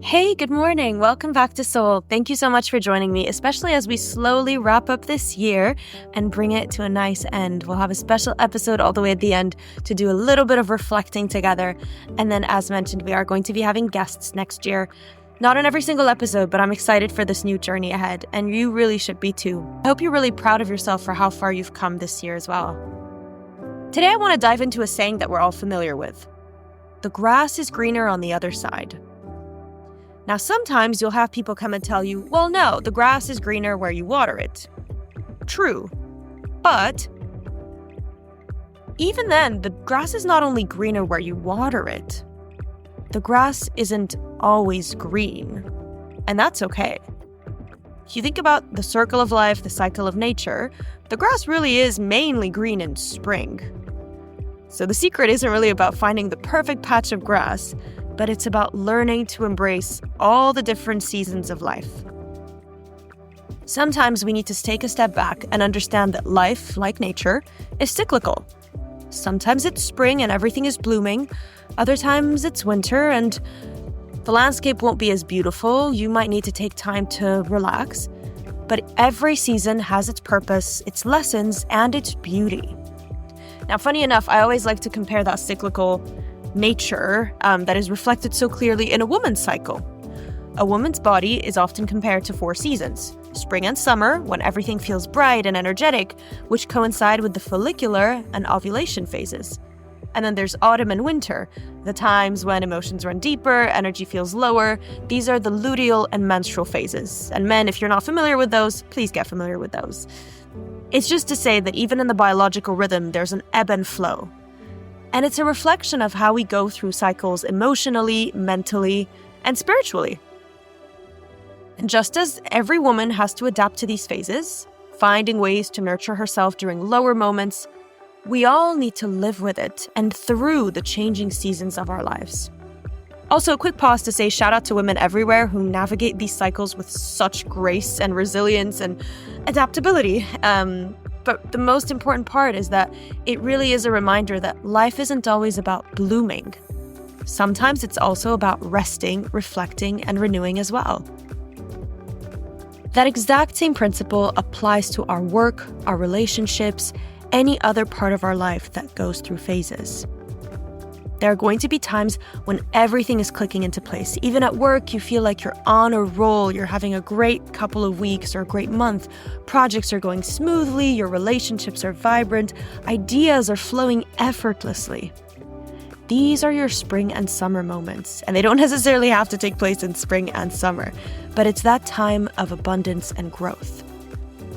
Hey, good morning. Welcome back to Soul. Thank you so much for joining me, especially as we slowly wrap up this year and bring it to a nice end. We'll have a special episode all the way at the end to do a little bit of reflecting together. And then, as mentioned, we are going to be having guests next year. Not on every single episode, but I'm excited for this new journey ahead. And you really should be too. I hope you're really proud of yourself for how far you've come this year as well. Today, I want to dive into a saying that we're all familiar with. The grass is greener on the other side. Now, sometimes you'll have people come and tell you, well, no, the grass is greener where you water it. True. But even then, the grass is not only greener where you water it. The grass isn't always green. And that's okay. If you think about the circle of life, the cycle of nature, the grass really is mainly green in spring. So the secret isn't really about finding the perfect patch of grass, but it's about learning to embrace all the different seasons of life. Sometimes we need to take a step back and understand that life, like nature, is cyclical. Sometimes it's spring and everything is blooming. Other times it's winter and the landscape won't be as beautiful. You might need to take time to relax. But every season has its purpose, its lessons, and its beauty. Now, funny enough, I always like to compare that cyclical nature that is reflected so clearly in a woman's cycle. A woman's body is often compared to 4 seasons: spring and summer, when everything feels bright and energetic, which coincide with the follicular and ovulation phases. And then there's autumn and winter, the times when emotions run deeper, energy feels lower. These are the luteal and menstrual phases. And men, if you're not familiar with those, please get familiar with those. It's just to say that even in the biological rhythm, there's an ebb and flow. And it's a reflection of how we go through cycles emotionally, mentally, and spiritually. And just as every woman has to adapt to these phases, finding ways to nurture herself during lower moments, we all need to live with it and through the changing seasons of our lives. Also, a quick pause to say shout out to women everywhere who navigate these cycles with such grace and resilience and adaptability. But the most important part is that it really is a reminder that life isn't always about blooming. Sometimes it's also about resting, reflecting, and renewing as well. That exact same principle applies to our work, our relationships, any other part of our life that goes through phases. There are going to be times when everything is clicking into place. Even at work, you feel like you're on a roll, you're having a great couple of weeks or a great month. Projects are going smoothly, your relationships are vibrant, ideas are flowing effortlessly. These are your spring and summer moments, and they don't necessarily have to take place in spring and summer, but it's that time of abundance and growth.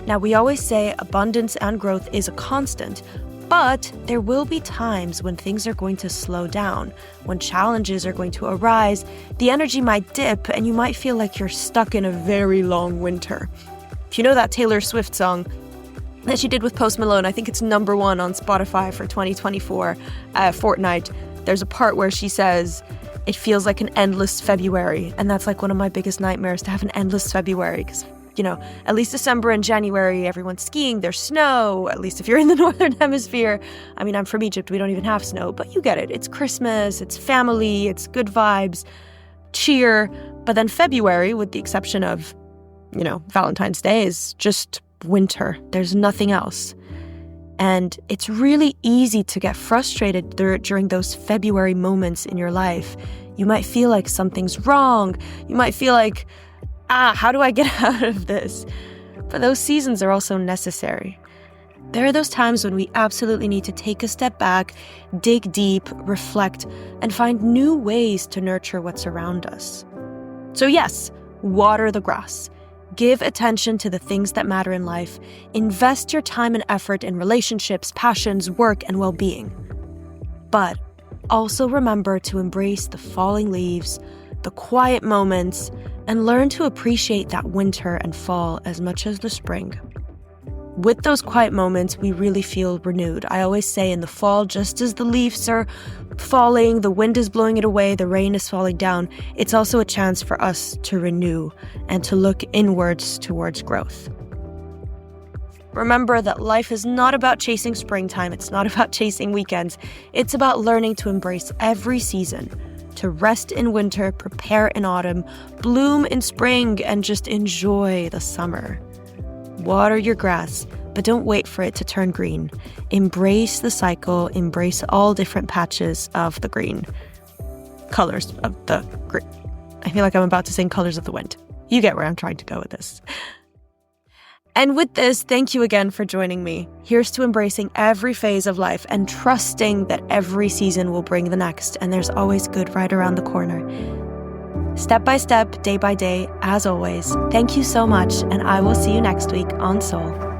Now, we always say abundance and growth is a constant, but there will be times when things are going to slow down, when challenges are going to arise, the energy might dip, and you might feel like you're stuck in a very long winter. If you know that Taylor Swift song that she did with Post Malone, I think it's number 1 on Spotify for 2024, Fortnite, there's a part where she says, it feels like an endless February, and that's like one of my biggest nightmares, to have an endless February, because at least December and January, everyone's skiing, there's snow, at least if you're in the Northern Hemisphere. I mean, I'm from Egypt, we don't even have snow, but you get it. It's Christmas, it's family, it's good vibes, cheer. But then February, with the exception of, Valentine's Day, is just winter. There's nothing else. And it's really easy to get frustrated during those February moments in your life. You might feel like something's wrong. You might feel like, how do I get out of this? But those seasons are also necessary. There are those times when we absolutely need to take a step back, dig deep, reflect, and find new ways to nurture what's around us. So yes, water the grass. Give attention to the things that matter in life. Invest your time and effort in relationships, passions, work, and well-being. But also remember to embrace the falling leaves, the quiet moments, and learn to appreciate that winter and fall as much as the spring. With those quiet moments, we really feel renewed. I always say in the fall, just as the leaves are falling, the wind is blowing it away, the rain is falling down, it's also a chance for us to renew and to look inwards towards growth. Remember that life is not about chasing springtime, it's not about chasing weekends, it's about learning to embrace every season, to rest in winter, prepare in autumn, bloom in spring, and just enjoy the summer. Water your grass, but don't wait for it to turn green. Embrace the cycle, embrace all different patches of the green. Colors of the green. I feel like I'm about to sing Colors of the Wind. You get where I'm trying to go with this. And with this, thank you again for joining me. Here's to embracing every phase of life and trusting that every season will bring the next, and there's always good right around the corner. Step by step, day by day, as always, thank you so much, and I will see you next week on Soul.